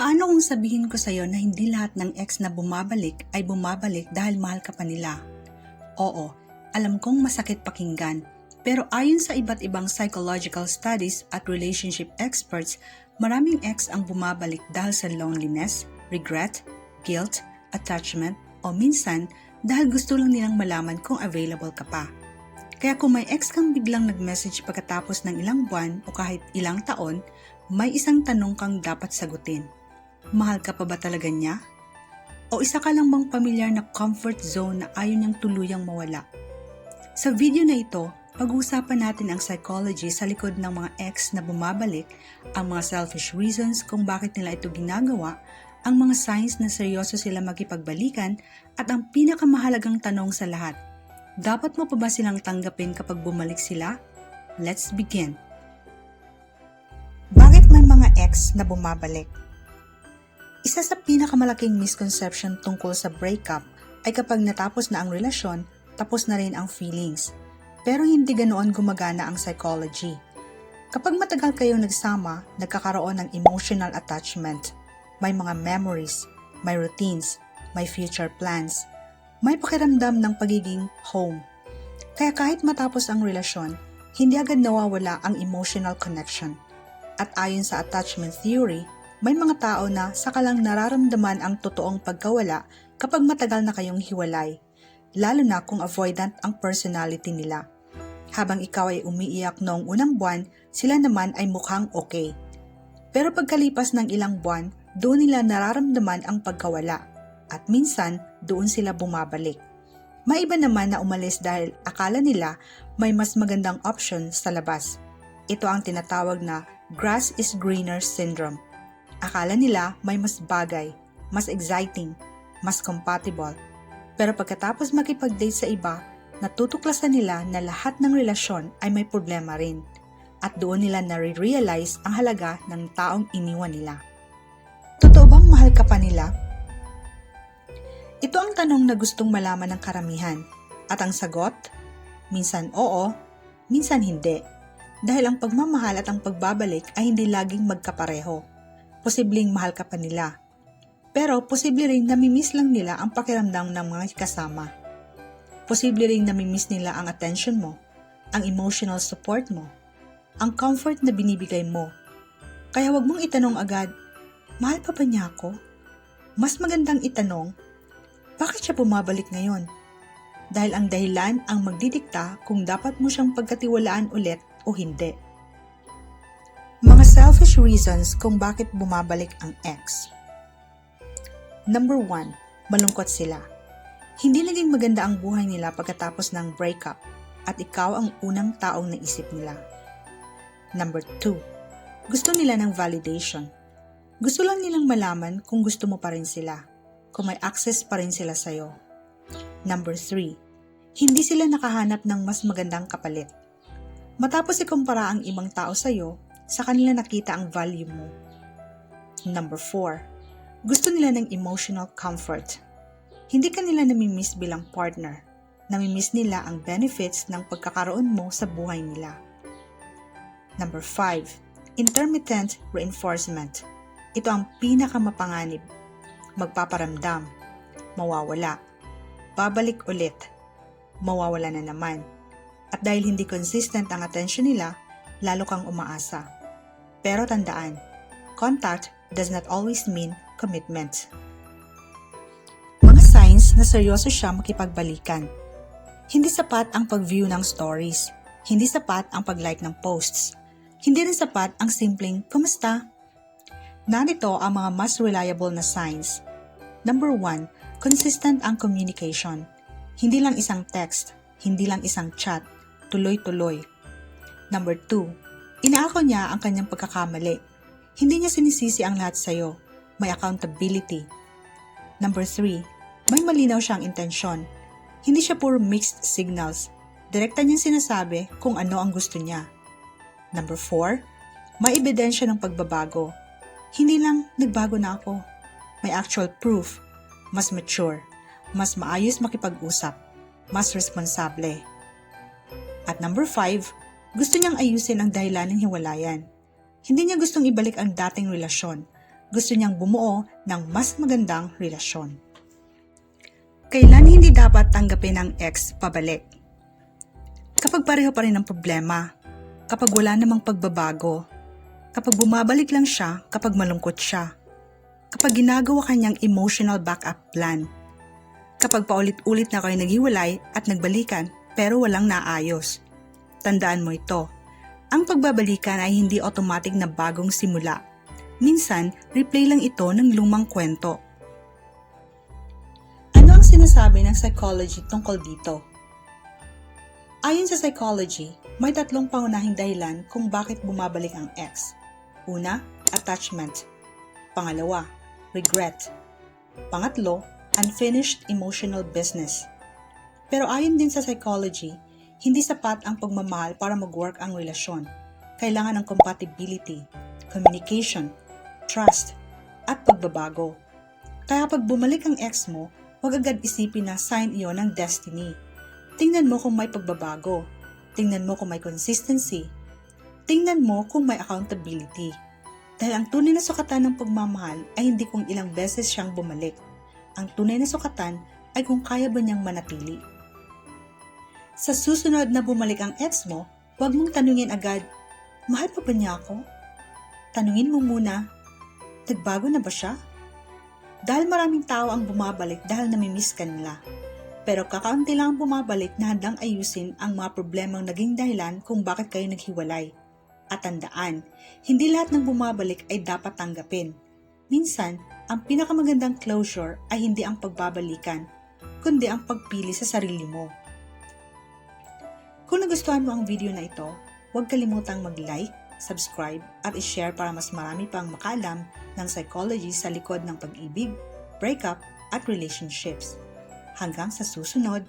Paano kung sabihin ko sa'yo na hindi lahat ng ex na bumabalik ay bumabalik dahil mahal ka pa nila? Oo, alam kong masakit pakinggan, pero ayon sa iba't ibang psychological studies at relationship experts, maraming ex ang bumabalik dahil sa loneliness, regret, guilt, attachment, o minsan dahil gusto lang nilang malaman kung available ka pa. Kaya kung may ex kang biglang nag-message pagkatapos ng ilang buwan o kahit ilang taon, may isang tanong kang dapat sagutin. Mahal ka pa ba talaga niya? O isa ka lang bang pamilyar na comfort zone na ayaw niyang tuluyang mawala? Sa video na ito, pag-uusapan natin ang psychology sa likod ng mga ex na bumabalik, ang mga selfish reasons kung bakit nila ito ginagawa, ang mga signs na seryoso sila makipagbalikan, at ang pinakamahalagang tanong sa lahat, dapat mo pa ba silang tanggapin kapag bumalik sila? Let's begin. Bakit may mga ex na bumabalik? Isa sa pinakamalaking misconception tungkol sa breakup ay kapag natapos na ang relasyon, tapos na rin ang feelings. Pero hindi ganoon gumagana ang psychology. Kapag matagal kayong nagsama, nagkakaroon ng emotional attachment. May mga memories, may routines, may future plans, may pakiramdam ng pagiging home. Kaya kahit matapos ang relasyon, hindi agad nawawala ang emotional connection. At ayon sa attachment theory, may mga tao na saka lang nararamdaman ang totoong pagkawala kapag matagal na kayong hiwalay, lalo na kung avoidant ang personality nila. Habang ikaw ay umiiyak noong unang buwan, sila naman ay mukhang okay. Pero pagkalipas ng ilang buwan, doon nila nararamdaman ang pagkawala at minsan doon sila bumabalik. May iba naman na umalis dahil akala nila may mas magandang option sa labas. Ito ang tinatawag na grass is greener syndrome. Akala nila may mas bagay, mas exciting, mas compatible. Pero pagkatapos makipag-date sa iba, natutuklasan nila na lahat ng relasyon ay may problema rin. At doon nila nare-realize ang halaga ng taong iniwan nila. Totoo bang mahal ka pa nila? Ito ang tanong na gustong malaman ng karamihan. At ang sagot? Minsan oo, minsan hindi. Dahil ang pagmamahal at ang pagbabalik ay hindi laging magkapareho. Posibleng mahal ka pa nila. Pero posible ring namimiss lang nila ang pakiramdam ng mga kasama. Posible ring namimiss nila ang attention mo, ang emotional support mo, ang comfort na binibigay mo. Kaya wag mong itanong agad, mahal pa ba niya ako? Mas magandang itanong, bakit siya bumabalik ngayon? Dahil ang dahilan ang magdidikta kung dapat mo siyang pagkatiwalaan ulit o hindi. Mga selfish reasons kung bakit bumabalik ang ex. Number 1, malungkot sila. Hindi naging maganda ang buhay nila pagkatapos ng breakup at ikaw ang unang taong naisip nila. Number 2, gusto nila ng validation. Gusto lang nilang malaman kung gusto mo pa rin sila, kung may access pa rin sila sa'yo. Number 3, hindi sila nakahanap ng mas magandang kapalit. Matapos ikumpara ang ibang tao sa'yo, sa kanila nakita ang value mo. Number 4, gusto nila ng emotional comfort. Hindi ka nila namimiss bilang partner. Namimiss nila ang benefits ng pagkakaroon mo sa buhay nila. Number 5, intermittent reinforcement. Ito ang pinakamapanganib. Magpaparamdam, mawawala, babalik ulit, mawawala na naman. At dahil hindi consistent ang attention nila, lalo kang umaasa. Pero tandaan, contact does not always mean commitment. Mga signs na seryoso siya makipagbalikan. Hindi sapat ang pag-view ng stories. Hindi sapat ang pag-like ng posts. Hindi rin sapat ang simpleng, "Kumusta?" Narito ang mga mas reliable na signs. Number 1, consistent ang communication. Hindi lang isang text, hindi lang isang chat, tuloy-tuloy. Number 2, inaako niya ang kanyang pagkakamali. Hindi niya sinisisi ang lahat sa'yo. May accountability. Number 3, may malinaw siyang intensyon. Hindi siya puro mixed signals. Direkta niyang sinasabi kung ano ang gusto niya. Number 4, may ebidensya ng pagbabago. Hindi lang nagbago na ako. May actual proof. Mas mature. Mas maayos makipag-usap. Mas responsable. At number 5, gusto niyang ayusin ang dahilan ng hiwalayan. Hindi niya gustong ibalik ang dating relasyon. gusto niyang bumuo ng mas magandang relasyon. Kailan hindi dapat tanggapin ang ex pabalik? Kapag pareho pa rin ang problema, kapag wala namang pagbabago, kapag bumabalik lang siya kapag malungkot siya, kapag ginagawa kanyang emotional backup plan, kapag paulit-ulit na kayo naghiwalay at nagbalikan pero walang naayos. Tandaan mo ito, ang pagbabalikan ay hindi automatic na bagong simula. Minsan, replay lang ito ng lumang kwento. Ano ang sinasabi ng psychology tungkol dito? Ayon sa psychology, may 3 pangunahing dahilan kung bakit bumabalik ang ex. Una, attachment. Pangalawa, regret. Pangatlo, unfinished emotional business. Pero ayon din sa psychology, hindi sapat ang pagmamahal para mag-work ang relasyon. Kailangan ng compatibility, communication, trust, at pagbabago. Kaya pag bumalik ang ex mo, huwag agad isipin na sign iyon ng destiny. Tingnan mo kung may pagbabago. Tingnan mo kung may consistency. Tingnan mo kung may accountability. Dahil ang tunay na sukatan ng pagmamahal ay hindi kung ilang beses siyang bumalik. Ang tunay na sukatan ay kung kaya ba niyang manatili. Sa susunod na bumalik ang ex mo, huwag mong tanungin agad, mahal pa ba niya ako? Tanungin mo muna, nagbago na ba siya? Dahil maraming tao ang bumabalik dahil namimiss ka nila. Pero kakaunti lang ang bumabalik na handang ayusin ang mga problemang naging dahilan kung bakit kayo naghiwalay. At tandaan, hindi lahat ng bumabalik ay dapat tanggapin. Minsan, ang pinakamagandang closure ay hindi ang pagbabalikan, kundi ang pagpili sa sarili mo. Kung nagustuhan mo ang video na ito, huwag kalimutang mag-like, subscribe, at i-share para mas marami pang makaalam ng psychology sa likod ng pag-ibig, breakup, at relationships. Hanggang sa susunod!